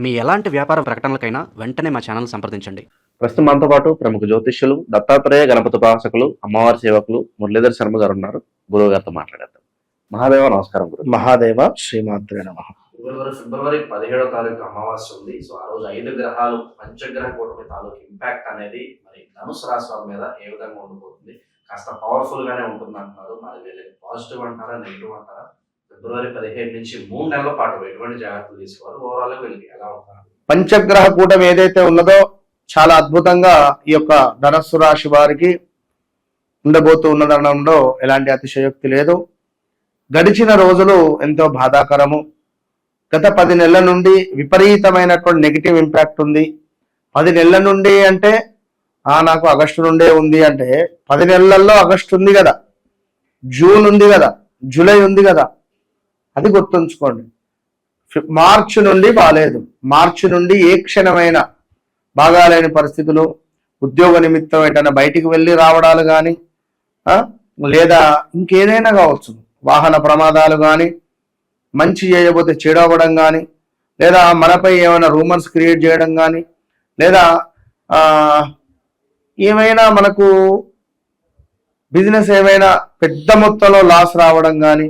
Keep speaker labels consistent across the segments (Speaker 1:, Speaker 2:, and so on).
Speaker 1: మీ ఎలాంటి వ్యాపార ప్రకటనలకైనా వెంటనే మా ఛానల్ సంప్రదించండి.
Speaker 2: ప్రస్తుతం మనతో పాటు ప్రముఖ జ్యోతిష్యులు దత్తాత్రేయ గణపతి ఉపాసకులు అమ్మవారి సేవకులు మురళీధర్ శర్మ గారు ఉన్నారు. గురువు గారితో మాట్లాడేద్దాం. మహాదేవ నమస్కారం. గురు
Speaker 3: మహాదేవ శ్రీమాత్రే నమః.
Speaker 2: ఫిబ్రవరి 17వ తారీఖు అమావాస్య ఉంది. సో ఆ రోజు 5 గ్రహాలు పంచగ్రహ కూటమి తాలూకు ఇంపాక్ట్ అనేది మరి ధనుసు రాశి వారి మీద ఏ విధంగా ఉండబోతుంది? కాస్త పవర్ఫుల్ గానే ఉంటుంది అంటున్నారు. మరి వీళ్ళకి పాజిటివ్ అంటారా, నెగిటివ్ అంటారా? ఫిబ్రవరి 17 నుంచి 3 నెలల పాటు ఎటువంటి జాగ్రత్తలు తీసుకోవాలి? ఓవరాల్ వీళ్ళకి ఎలా ఉంటారు?
Speaker 3: పంచగ్రహ కూటమి ఏదైతే ఉన్నదో చాలా అద్భుతంగా ఈ యొక్క ధనస్సు రాశి వారికి ఉండబోతూ ఉన్నదనడంలో ఎలాంటి అతిశయోక్తి లేదు. గడిచిన రోజులు ఎంతో బాధాకరము. గత 10 నెలల నుండి విపరీతమైనటువంటి నెగిటివ్ ఇంపాక్ట్ ఉంది. 10 నెలల నుండి అంటే నాకు ఆగస్టు నుండే ఉంది అంటే 10 నెలల్లో ఆగస్టు ఉంది కదా, జూన్ ఉంది కదా, జూలై ఉంది కదా, అది గుర్తుంచుకోండి. మార్చి నుండి బాగాలేదు. మార్చి నుండి ఏ క్షణమైన బాగాలేని పరిస్థితులు, ఉద్యోగ నిమిత్తం ఎటైనా బయటికి వెళ్ళి రావడాలు కానీ లేదా ఇంకేదైనా కావచ్చు, వాహన ప్రమాదాలు కానీ, మంచి చేయబోతే చెడవడం కానీ, లేదా మనపై ఏమైనా రూమర్స్ క్రియేట్ చేయడం కానీ, లేదా ఏమైనా మనకు బిజినెస్ ఏమైనా పెద్ద మొత్తంలో లాస్ రావడం కానీ,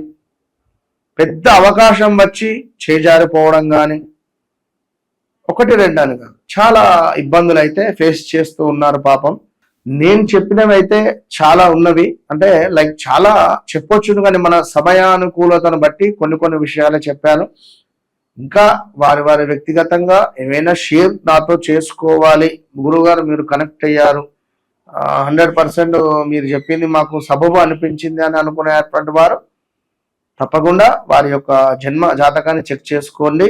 Speaker 3: పెద్ద అవకాశం వచ్చి చేజారిపోవడం కానీ, 1-2 అని కాదు, చాలా ఇబ్బందులు అయితే ఫేస్ చేస్తూ ఉన్నారు పాపం. నేను చెప్పినవైతే చాలా ఉన్నవి, అంటే లైక్ చాలా చెప్పొచ్చును, కానీ మన సమయానుకూలతను బట్టి కొన్ని విషయాలే చెప్పాను. ఇంకా వారి వ్యక్తిగతంగా ఏమైనా షేర్ నాతో చేసుకోవాలి, గురువుగారు మీరు కనెక్ట్ అయ్యారు, 100% మీరు చెప్పింది మాకు సబబు అనిపించింది అని అనుకునేటువంటి వారు తప్పకుండా వారి యొక్క జన్మ జాతకాన్ని చెక్ చేసుకోండి.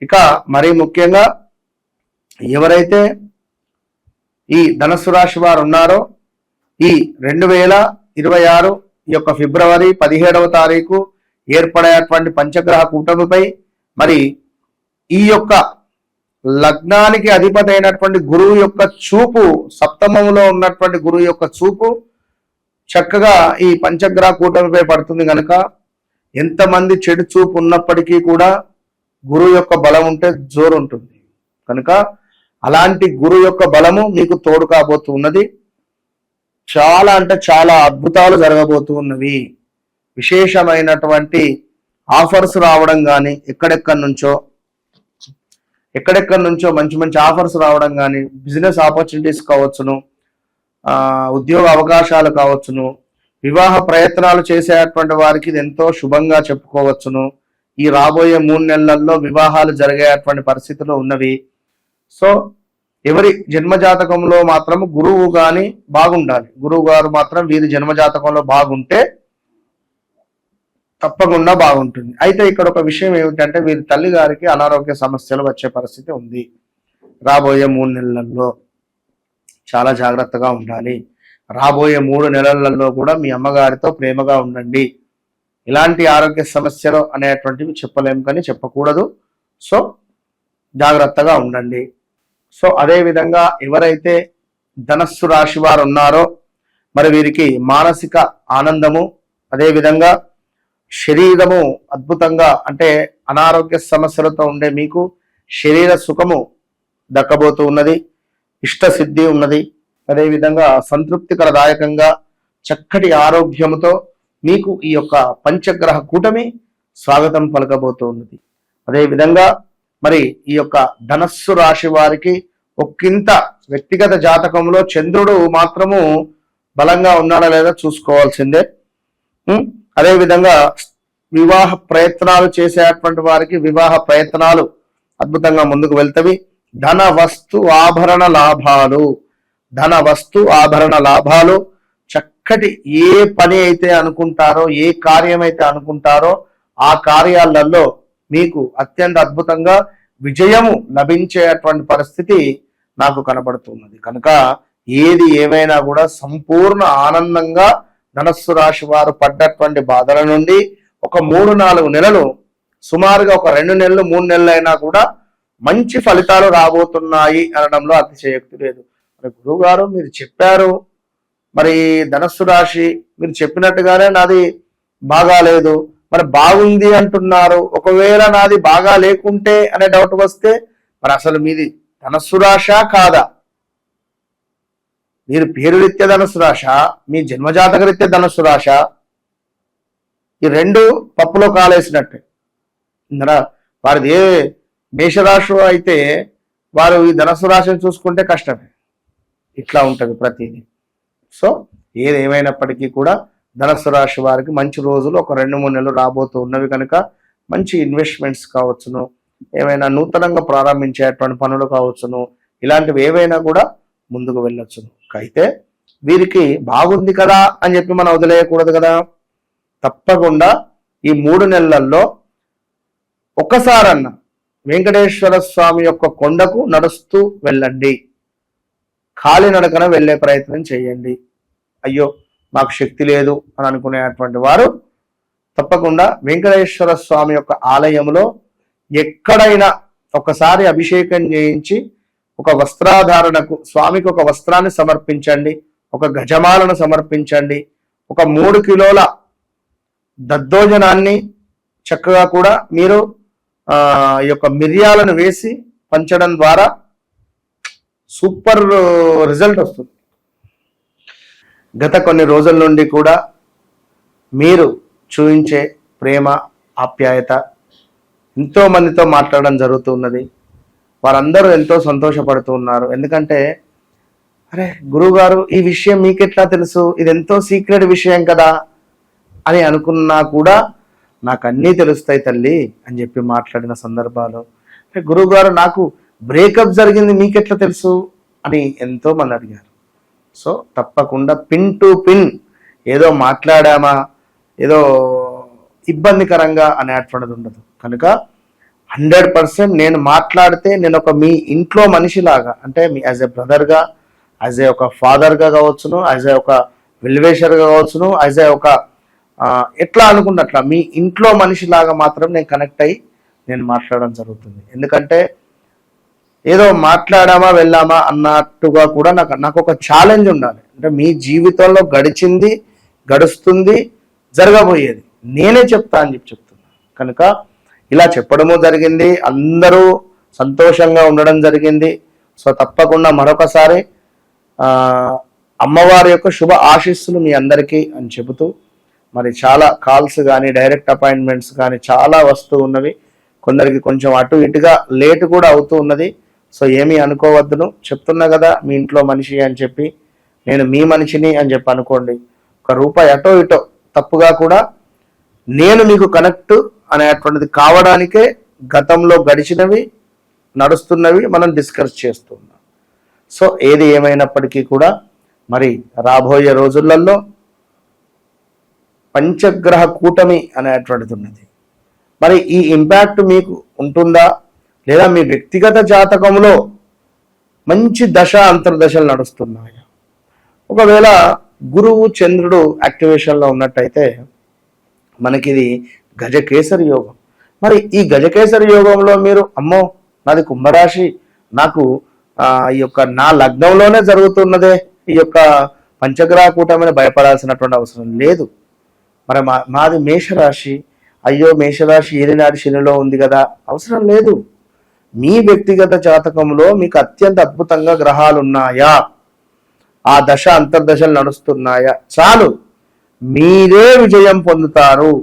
Speaker 3: ఇక మరీ ముఖ్యంగా ఎవరైతే ఈ ధనుసు రాశి వారు ఉన్నారో ఈ 2026 ఈ యొక్క ఫిబ్రవరి 17వ తారీఖు ఏర్పడేటువంటి పంచగ్రహ కూటమిపై మరి ఈ యొక్క లగ్నానికి అధిపతి అయినటువంటి గురువు యొక్క చూపు, సప్తమంలో ఉన్నటువంటి గురువు యొక్క చూపు చక్కగా ఈ పంచగ్రహ కూటమిపై పడుతుంది కనుక ఎంతమంది చెడు చూపు ఉన్నప్పటికీ కూడా గురువు యొక్క బలం ఉంటే జోరు ఉంటుంది కనుక అలాంటి గురువు యొక్క బలము మీకు తోడు కాబోతూ ఉన్నది. చాలా అంటే చాలా అద్భుతాలు జరగబోతూ ఉన్నవి. విశేషమైనటువంటి ఆఫర్స్ రావడం కానీ, ఎక్కడెక్కడి నుంచో మంచి ఆఫర్స్ రావడం కానీ, బిజినెస్ ఆపర్చునిటీస్ కావచ్చును, ఉద్యోగ అవకాశాలు కావచ్చును, వివాహ ప్రయత్నాలు చేసేటువంటి వారికి ఇది ఎంతో శుభంగా చెప్పుకోవచ్చును. ఈ రాబోయే 3 నెలల్లో వివాహాలు జరిగేటువంటి పరిస్థితులు ఉన్నవి. సో ఎవరి జన్మజాతకంలో మాత్రం గురువు గాని బాగుండాలి. గురువు గారు మాత్రం వీరి జన్మజాతకంలో బాగుంటే తప్పకుండా బాగుంటుంది. అయితే ఇక్కడ ఒక విషయం ఏమిటంటే వీరి తల్లి గారికి అనారోగ్య సమస్యలు వచ్చే పరిస్థితి ఉంది. రాబోయే 3 నెలల్లో చాలా జాగ్రత్తగా ఉండాలి. రాబోయే 3 నెలలలో కూడా మీ అమ్మగారితో ప్రేమగా ఉండండి. ఇలాంటి ఆరోగ్య సమస్యలు అనేటువంటివి చెప్పలేము కానీ చెప్పకూడదు. సో జాగ్రత్తగా ఉండండి. సో అదే విధంగా ఎవరైతే ధనస్సు రాశి వారు ఉన్నారో మరి వీరికి మానసిక ఆనందము, అదే విధంగా శరీరము అద్భుతంగా, అంటే అనారోగ్య సమస్యలతో ఉండే మీకు శరీర సుఖము దక్కబోతూ ఉన్నది, ఇష్టసిద్ధి ఉన్నది. అదేవిధంగా సంతృప్తికరదాయకంగా చక్కటి ఆరోగ్యముతో మీకు ఈ యొక్క పంచగ్రహ కూటమి స్వాగతం పలకబోతూ ఉన్నది. అదేవిధంగా మరి ఈ యొక్క ధనస్సు రాశి వారికి ఒక్కింత వ్యక్తిగత జాతకంలో చంద్రుడు మాత్రము బలంగా ఉన్నాడా లేదా చూసుకోవాల్సిందే. అదేవిధంగా వివాహ ప్రయత్నాలు చేసేటువంటి వారికి వివాహ ప్రయత్నాలు అద్భుతంగా ముందుకు వెళ్తవి. ధన వస్తు ఆభరణ లాభాలు చక్కటి ఏ పని అయితే అనుకుంటారో, ఏ కార్యం అయితే అనుకుంటారో ఆ కార్యాలలో మీకు అత్యంత అద్భుతంగా విజయము లభించేటువంటి పరిస్థితి నాకు కనబడుతున్నది. కనుక ఏది ఏమైనా కూడా సంపూర్ణ ఆనందంగా ధనస్సు రాశి వారు పడ్డటువంటి బాధల నుండి ఒక 3-4 నెలలు, సుమారుగా ఒక 2 నెలలు 3 నెలలు అయినా కూడా మంచి ఫలితాలు రాబోతున్నాయి అనడంలో అతిశయోక్తి లేదు. మరి గురువు గారు మీరు చెప్పారు, మరి ధనస్సు రాశి మీరు చెప్పినట్టుగానే నాది బాగాలేదు, మరి బాగుంది అంటున్నారు, ఒకవేళ నాది బాగా లేకుంటే అనే డౌట్ వస్తే మరి అసలు మీది ధనస్సు రాశ కాదా? మీరు పేరు రీత్యా ధనస్సు రాశ, మీ జన్మజాతక రీత్యా ధనస్సు రాశ, ఈ రెండు పప్పులో కాలేసినట్టే. వారిది ఏ మేషరాశి అయితే వారు ఈ ధనస్సు రాశిని చూసుకుంటే కష్టమే. ఇట్లా ఉంటుంది ప్రతిదీ. సో ఏది ఏమైనప్పటికీ కూడా ధనస్సు రాశి వారికి మంచి రోజులు ఒక 2-3 నెలలు రాబోతూ ఉన్నవి కనుక మంచి ఇన్వెస్ట్మెంట్స్ కావచ్చును, ఏమైనా నూతనంగా ప్రారంభించేటువంటి పనులు కావచ్చును, ఇలాంటివి ఏవైనా కూడా ముందుకు వెళ్ళొచ్చును. అయితే వీరికి బాగుంది కదా అని చెప్పి మనం వదిలేయకూడదు కదా. తప్పకుండా ఈ 3 నెలల్లో ఒక్కసారన్న వెంకటేశ్వర స్వామి యొక్క కొండకు నడుస్తూ వెళ్ళండి, కాలినడకన వెళ్ళే ప్రయత్నం చేయండి. అయ్యో మాకు శక్తి లేదు అని అనుకునేటువంటి వారు తప్పకుండా వెంకటేశ్వర స్వామి యొక్క ఆలయంలో ఎక్కడైనా ఒకసారి అభిషేకం చేయించి ఒక వస్త్రాధారణకు స్వామికి ఒక వస్త్రాన్ని సమర్పించండి, ఒక గజమాలను సమర్పించండి, ఒక 3 కిలోల దద్దోజనాన్ని చక్కగా కూడా మీరు ఈ యొక్క మిరియాలను వేసి పంచడం ద్వారా సూపర్ రిజల్ట్ వస్తుంది. గత కొన్ని రోజుల నుండి కూడా మీరు చూపించే ప్రేమ ఆప్యాయత ఎంతో మందితో మాట్లాడడం జరుగుతున్నది. వారందరూ ఎంతో సంతోషపడుతూ ఉన్నారు. ఎందుకంటే అరే గురువుగారు ఈ విషయం మీకెట్లా తెలుసు, ఇది ఎంతో సీక్రెట్ విషయం కదా అని అనుకున్నా కూడా నాకు అన్నీ తెలుస్తాయి తల్లి అని చెప్పి మాట్లాడిన సందర్భాలు. గురువుగారు నాకు బ్రేకప్ జరిగింది మీకెట్లా తెలుసు అని ఎంతో మంది అడిగారు. సో తప్పకుండా పిన్ టు పిన్ ఏదో మాట్లాడామా ఏదో ఇబ్బందికరంగా అనేటువంటిది ఉండదు. కనుక 100% నేను మాట్లాడితే నేను ఒక మీ ఇంట్లో మనిషిలాగా, అంటే me as a బ్రదర్గా, as a ఒక ఫాదర్గా కావచ్చును, యాజ్ ఏ ఒక వెల్వేషర్గా కావచ్చును, యాజ్ ఏ ఒక ఎట్లా అనుకున్నట్లా మీ ఇంట్లో మనిషిలాగా మాత్రం నేను కనెక్ట్ అయ్యి నేను మాట్లాడడం జరుగుతుంది. ఎందుకంటే ఏదో మాట్లాడామా వెళ్ళామా అన్నట్టుగా కూడా నాకు ఒక ఛాలెంజ్ ఉండాలి. అంటే మీ జీవితంలో గడిచింది, గడుస్తుంది, జరగబోయేది నేనే చెప్తా అని చెప్తున్నా. కనుక ఇలా చెప్పడము జరిగింది, అందరూ సంతోషంగా ఉండడం జరిగింది. సో తప్పకుండా మరొకసారి అమ్మవారి యొక్క శుభ ఆశీస్సులు మీ అందరికీ అని చెబుతూ మరి చాలా కాల్స్ కానీ డైరెక్ట్ అపాయింట్మెంట్స్ కానీ చాలా వస్తూ ఉన్నవి. కొందరికి కొంచెం అటు ఇటుగా లేట్ కూడా అవుతూ ఉన్నది. సో ఏమీ అనుకోవద్దును, చెప్తున్నా కదా మీ ఇంట్లో మనిషి అని చెప్పి, నేను మీ మనిషిని అని చెప్పి అనుకోండి. ₹1 అటో ఇటో తప్పుగా కూడా నేను మీకు కనెక్ట్ అనేటువంటిది కావడానికే గతంలో గడిచినవి నడుస్తున్నవి మనం డిస్కస్ చేస్తున్నాం. సో ఏది ఏమైనప్పటికీ కూడా మరి రాబోయే రోజులలో పంచగ్రహ కూటమి అనేటువంటిది ఉన్నది. మరి ఈ ఇంపాక్ట్ మీకు ఉంటుందా లేదా మీ వ్యక్తిగత జాతకంలో మంచి దశ అంతర్దశలు నడుస్తున్నాయా? ఒకవేళ గురువు చంద్రుడు యాక్టివేషన్లో ఉన్నట్టయితే మనకి ఇది గజకేసరి యోగం. మరి ఈ గజకేసరి యోగంలో మీరు అమ్మో నాది కుంభరాశి, నాకు ఈ యొక్క నా లగ్నంలోనే జరుగుతున్నదే ఈ యొక్క పంచగ్రహ కూటమిని భయపడాల్సినటువంటి అవసరం లేదు. మరి మాది మేషరాశి, అయ్యో మేషరాశి ఏలినాటి శనిలో ఉంది కదా, అవసరం లేదు. మీ వ్యక్తిగత జాతకంలో మీకు అత్యంత అద్భుతంగా గ్రహాలు ఉన్నాయా, ఆ దశ అంతర్దశలు నడుస్తున్నాయా, చాలు మీరే విజయం పొందుతారు.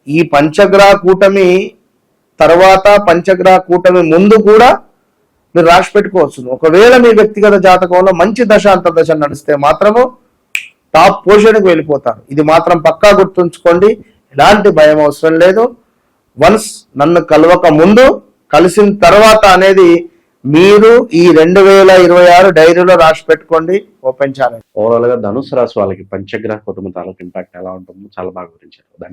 Speaker 3: ఈ పంచగ్రహ కూటమి తర్వాత పంచగ్రహ కూటమి ముందు కూడా మీరు రాసి పెట్టుకోవచ్చు. ఒకవేళ మీ వ్యక్తిగత జాతకంలో మంచి దశ అంతర్దశలు నడిస్తే మాత్రము టాప్ పొజిషన్కి వెళ్ళిపోతారు. ఇది మాత్రం పక్కా గుర్తుంచుకోండి, ఎలాంటి భయం అవసరం లేదు. వన్స్ నన్ను కలవక ముందు కలిసిన తర్వాత అనేది మీరు ఈ 2026 డైరీలో రాసి పెట్టుకోండి, ఓపెన్ ఛాలెంజ్.
Speaker 2: ఓవరాల్ గా ధనుసు రాశి వాళ్ళకి పంచగ్రహ కుటుంబ తాలూకు ఇంపాక్ట్ ఎలా ఉంటుందో చాలా బాగా వివరించారు.